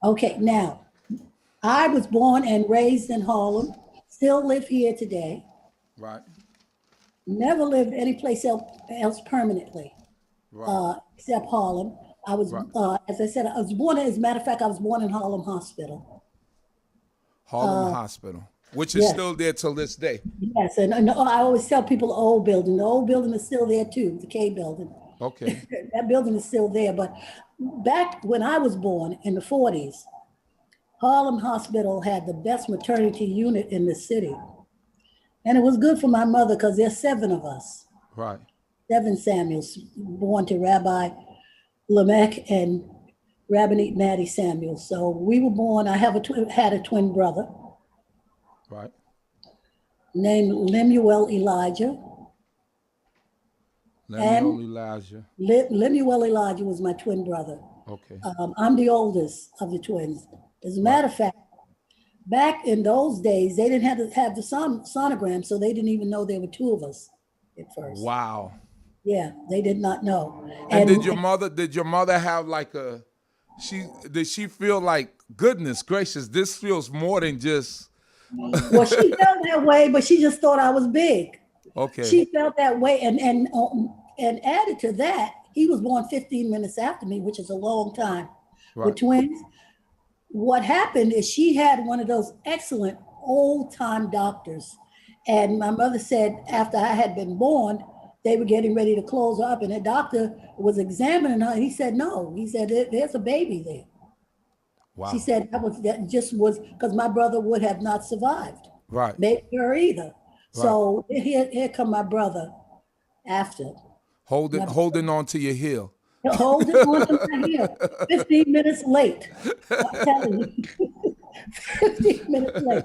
Okay, now, I was born and raised in Harlem, still live here today, Right. never lived anyplace else permanently, Right. except Harlem. I was, Right. as I said, I was born, as a matter of fact, I was born in Harlem Hospital. Harlem Hospital, which is Yes, still there till this day. yes, and I always tell people the old building is still there too, the K building. Okay. That building is still there, but back when I was born in the 40s, Harlem Hospital had the best maternity unit in the city. And it was good for my mother because there's seven of us, Right. seven Samuels, born to Rabbi Lamech and Rabbinate Maddie Samuel. So we were born, had a twin brother Right. named Lemuel Elijah. Lemuel And Elijah. Lemuel Elijah was my twin brother. Okay. I'm the oldest of the twins. As a Right. matter of fact, back in those days, they didn't have the sonogram, so they didn't even know there were two of us at first. Wow. Yeah, they did not know. And And did your mother have like a did she feel like goodness gracious, this feels more than just well, she felt that way, but she just thought I was big. okay. She felt that way, and added to that, he was born 15 minutes after me, which is a long time. With Right. twins, what happened is she had one of those excellent old time doctors. And my mother said after I had been born, they were getting ready to close her up. And the doctor was examining her. And he said, no, he said, there's a baby there. She Wow. said that just was because my brother would have not survived. Right. Maybe her either. Right. So here come my brother after. My Holding on to your heel. holding on to my heel. 15 minutes late. I'm telling you. 15 minutes late.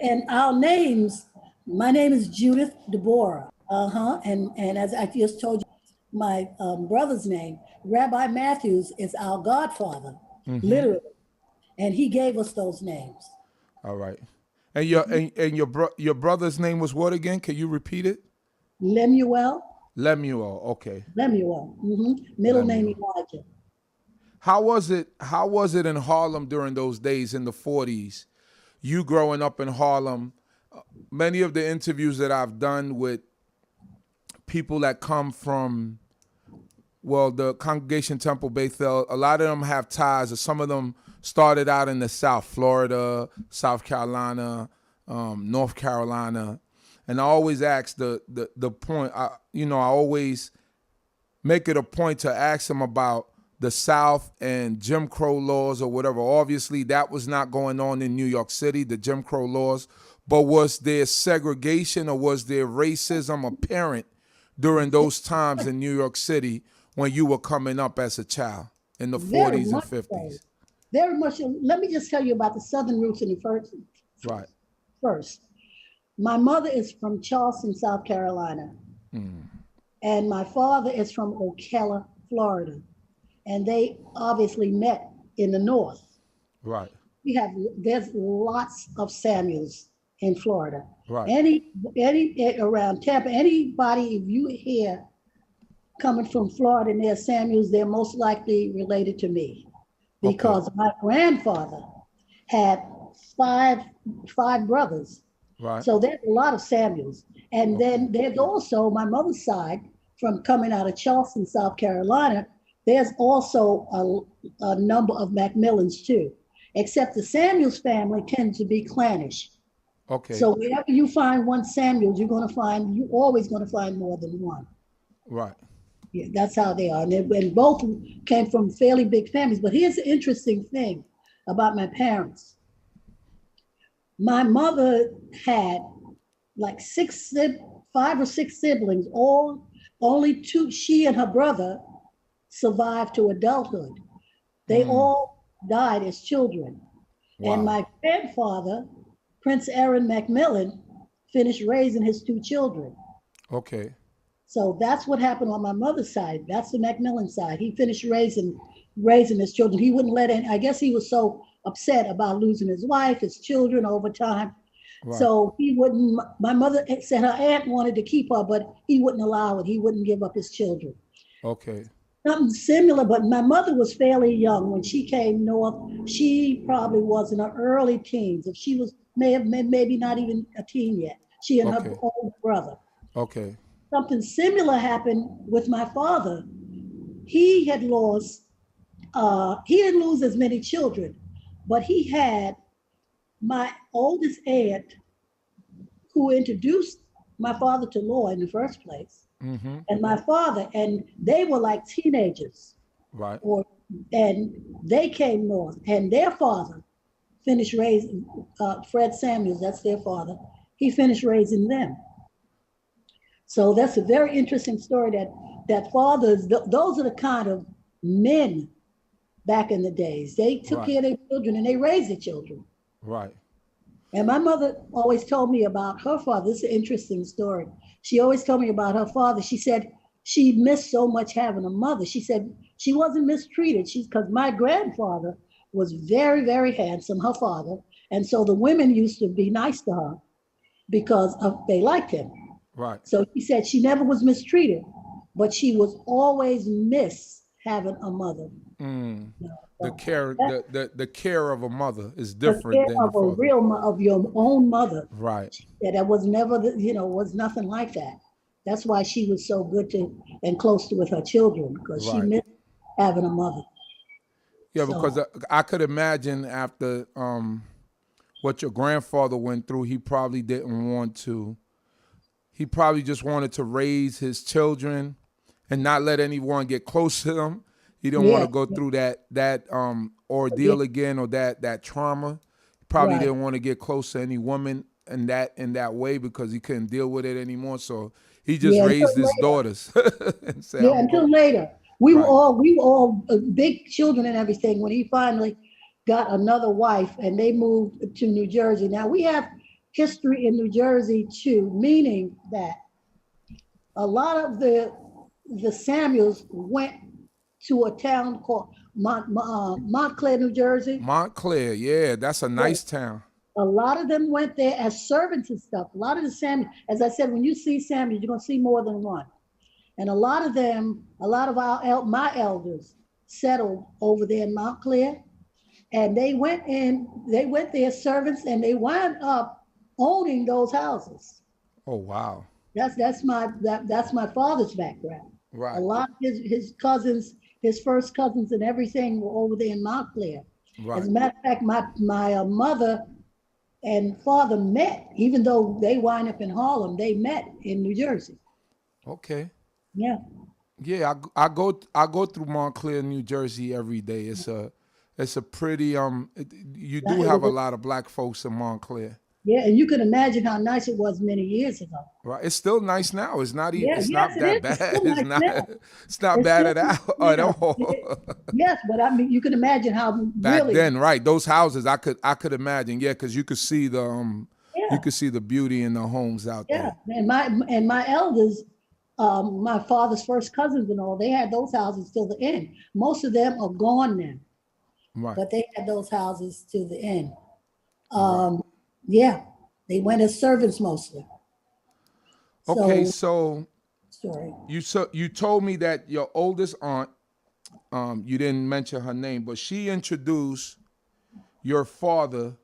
And our names, my name is Judith Deborah. Uh-huh. And as I just told you, my brother's name, Rabbi Matthews, is our godfather, literally. And he gave us those names. All right. And your brother's name was what again? Can you repeat it? Lemuel, Lemuel. Okay. Lemuel. Middle name Lemuel. Elijah. How was it in Harlem during those days in the 40s? You growing up in Harlem, many of the interviews that I've done with people that come from, well, the Congregation Temple Bethel, a lot of them have ties, or some of them started out in the South, Florida, South Carolina, North Carolina. And I always ask the point, I always make it a point to ask them about the South and Jim Crow laws or whatever. Obviously, that was not going on in New York City, the Jim Crow laws, but was there segregation or was there racism apparent during those times in New York City when you were coming up as a child in the Very 40s and much so. 50s? Very much so. Let me just tell you about the Southern roots in the Right. first. My mother is from Charleston, South Carolina. And my father is from Ocala, Florida. And they obviously met in the North. Right. There's lots of Samuels in Florida. Right. Any around Tampa, anybody, if you hear coming from Florida and they're Samuels, they're most likely related to me. Because my grandfather had five brothers. Right. So there's a lot of Samuels. And then there's also my mother's side from coming out of Charleston, South Carolina. There's also a number of Macmillans too, except the Samuels family tends to be clannish. Okay. So wherever you find one Samuels, you're always going to find more than one. Right. Yeah, that's how they are. And both came from fairly big families. But here's the interesting thing about my parents. My mother had like 5 or 6 siblings, only 2, she and her brother survived to adulthood. They all died as children. Wow. And my grandfather, Prince Aaron Macmillan, finished raising his 2 children. Okay. So that's what happened on my mother's side. That's the Macmillan side. He finished raising his children. He wouldn't let I guess he was so upset about losing his wife, his children over time. Right. So he wouldn't, my mother said her aunt wanted to keep her, but he wouldn't allow it. He wouldn't give up his children. Okay. Something similar, but my mother was fairly young when she came north. She probably was in her early teens. If she was, maybe not even a teen yet. She and her Okay. older brother. Okay. Something similar happened with my father. He had lost, he didn't lose as many children, but he had my oldest aunt who introduced my father to law in the first place, Mm-hmm. and my father, and they were like teenagers, Right. or and they came north, and their father finished raising Fred Samuels. That's their father. He finished raising them. So that's a very interesting story. That fathers, those are the kind of men back in the days. They took Right. care of their children and they raised their children. Right. And my mother always told me about her father. This is an interesting story. She always told me about her father. She said she missed so much having a mother. She said she wasn't mistreated. She's because my grandfather was very, very handsome, her father. And so the women used to be nice to her because they liked him. Right. So she said she never was mistreated, but she was always miss having a mother. Mm. You know, The so care, that's the care of a mother is the different care than a of a father. real of your own mother. Right. That was never, was nothing like that. That's why she was so good to and close to with her children because she Right. missed having a mother. Yeah, because So I could imagine after what your grandfather went through, he probably didn't want to. He probably just wanted to raise his children and not let anyone get close to them. He didn't want yeah, to go through that yeah, ordeal again or that trauma. He probably right. didn't want to get close to any woman in that way because he couldn't deal with it anymore. So he just Yeah, until raised his later. daughters and said, Yeah, "I'm until go." later. Right. We were all big children and everything when he finally got another wife and they moved to New Jersey. Now we have history in New Jersey too, meaning that a lot of the Samuels went to a town called Montclair, New Jersey. Montclair, yeah, that's a Yes. nice town. A lot of them went there as servants and stuff. A lot of the Samuels, as I said, when you see Samuels, you're gonna see more than one. And a lot of them, a lot of my elders settled over there in Montclair, and they went there as servants, and they wound up owning those houses. Oh wow. That's my father's background. A Right. lot of his cousins, his first cousins, and everything were over there in Montclair. As Right. a matter of fact, my mother and father met, even though they wind up in Harlem, they met in New Jersey. Okay. Yeah. Yeah, I go through Montclair, New Jersey every day. It's a pretty you do It have a was, lot of black folks in Montclair. yeah, and you can imagine how nice it was many years ago. Right. It's still nice now. Yeah, It's yes, not it that is. It's bad. still nice now. It's not It's bad still at nice all at now. all. Yes, but I mean, you can imagine how Back really, then, right? Those houses I could imagine, yeah, because you yeah, could see the beauty in the homes out yeah. there. And my elders, my father's first cousins and all, they had those houses till the end. Most of them are gone now, Right. but they had those houses till the end. Right. Um, yeah, they went as servants mostly. Okay, So, so sorry, you told me that your oldest aunt, you didn't mention her name, but she introduced your father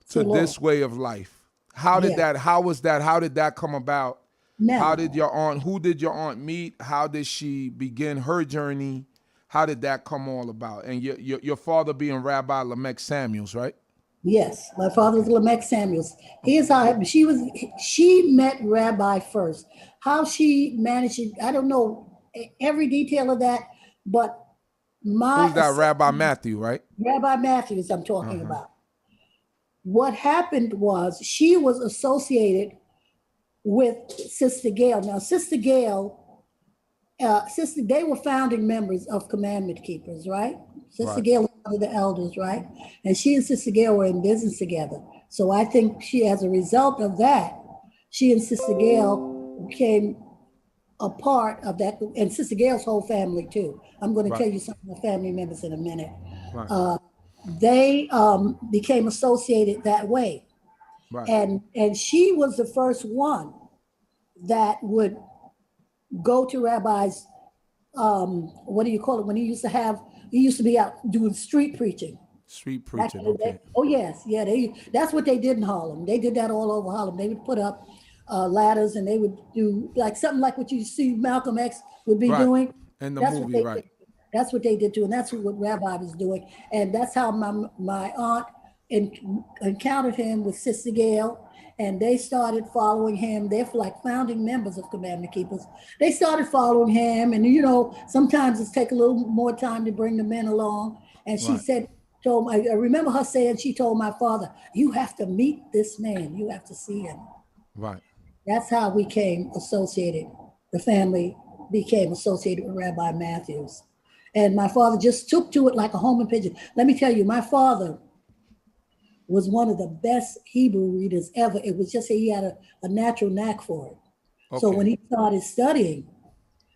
to to law. this way of life. How did Yeah. that? How was that? How did that come about? How Now, did your aunt? Who did your aunt meet? How did she begin her journey? How did that come all about? And your father being Rabbi Lamech Samuels, right? yes, my father was Okay. Lamech Samuels. Here's Okay. how she met Rabbi first. How she managed it, I don't know every detail of that, but my Who's that? Rabbi Matthew, right? Rabbi Matthews, I'm Uh talking huh. about. What happened was she was associated with Sister Gail. Now, Sister, they were founding members of Commandment Keepers, right? Sister Right. Gail was one of the elders, right? And she and Sister Gail were in business together. So I think as a result of that, she and Sister Gail became a part of that, and Sister Gail's whole family too. I'm going to Right. tell you some of the family members in a minute. Right. They became associated that way, Right. and she was the first one that would go to rabbis what do you call it? When he used to be out doing street preaching. Street Back preaching. in the day. Okay. Oh yes, yeah. That's what they did in Harlem. They did that all over Harlem. They would put up ladders and they would do like something like what you see Malcolm X would be Right. doing. In the That's what movie, they right. did. That's what they did too, and that's what Rabbi was doing. And that's how my aunt encountered him with Sister Gail, and they started following him. They're like founding members of Commandment Keepers. They started following him, and sometimes it's take a little more time to bring the men along. And she Right. said, I remember her saying, she told my father, "You have to meet this man. You have to see him." Right. That's how we came associated. The family became associated with Rabbi Matthews. And my father just took to it like a homing pigeon. Let me tell you, my father was one of the best Hebrew readers ever. It was just that he had a natural knack for it. So when Okay. he started studying,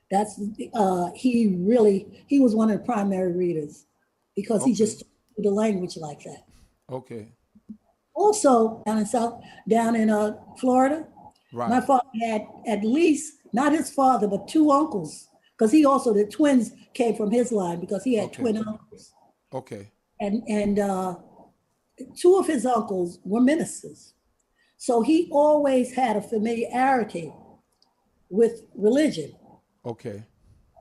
that's he was one of the primary readers because he Okay. just took the language like that. Okay. Also down in Florida, Right. my father had at least not his father but two uncles because the twins came from his line because he had Okay. twin uncles, Okay. and two of his uncles were ministers. So he always had a familiarity with religion. Okay.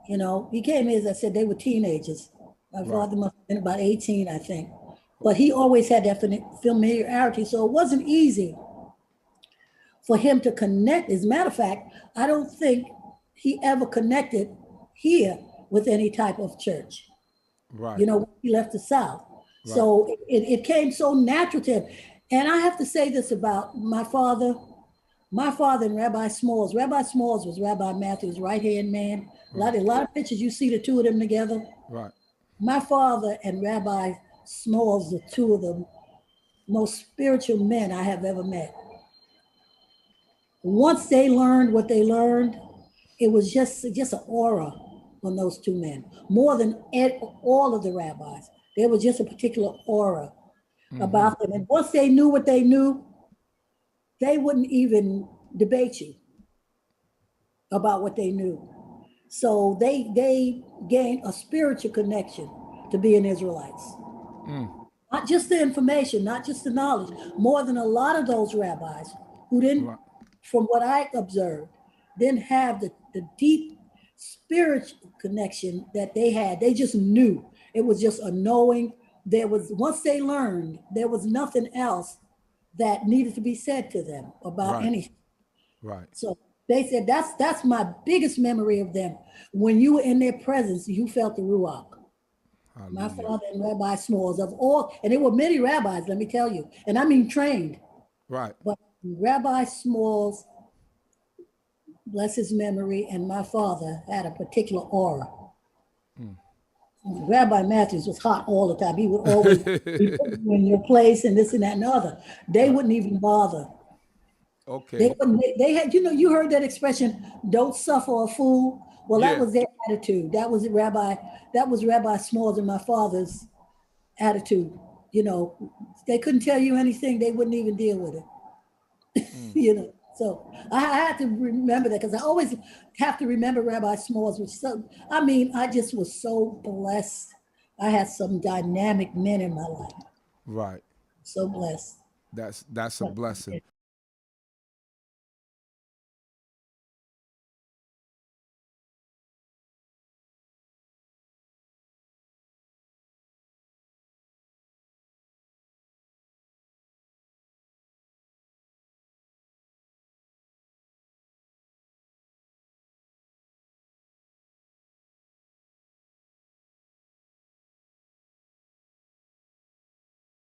He came here, as I said, they were teenagers. My Right. father must have been about 18, I think. But he always had that familiarity. So it wasn't easy for him to connect. As a matter of fact, I don't think he ever connected here with any type of church, Right. when he left the South. Right. So it came so natural to him. And I have to say this about my father. My father and Rabbi Smalls. Rabbi Smalls was Rabbi Matthew's right-hand man. Right. A lot of pictures you see the two of them together. Right. My father and Rabbi Smalls are two of the most spiritual men I have ever met. Once they learned what they learned, it was just an aura on those two men, more than all of the rabbis. There was just a particular aura about them. And once they knew what they knew, they wouldn't even debate you about what they knew. So they gained a spiritual connection to being Israelites. Not just the information, not just the knowledge, more than a lot of those rabbis who didn't, Right. from what I observed, didn't have the deep spiritual connection that they had. They just knew. It was just a knowing. Once they learned, there was nothing else that needed to be said to them about Right. anything. Right. So they said that's my biggest memory of them. When you were in their presence, you felt the ruach. My Hallelujah. father and Rabbi Smalls of all, and there were many rabbis, let me tell you, and I mean trained, Right. but Rabbi Smalls, bless his memory, and my father had a particular aura. Rabbi Matthews was hot all the time. He would always be putting you in your place and this and that and the other. They Right. wouldn't even bother. They Okay. wouldn't. They had. You heard that expression, "Don't suffer a fool." Well, that Yeah. was their attitude. That was Rabbi. That was Rabbi Smalls and my father's attitude. They couldn't tell you anything. They wouldn't even deal with it. So I had to remember that because I always have to remember Rabbi Smalls was I just was so blessed. I had some dynamic men in my life. Right. So blessed. That's a blessing.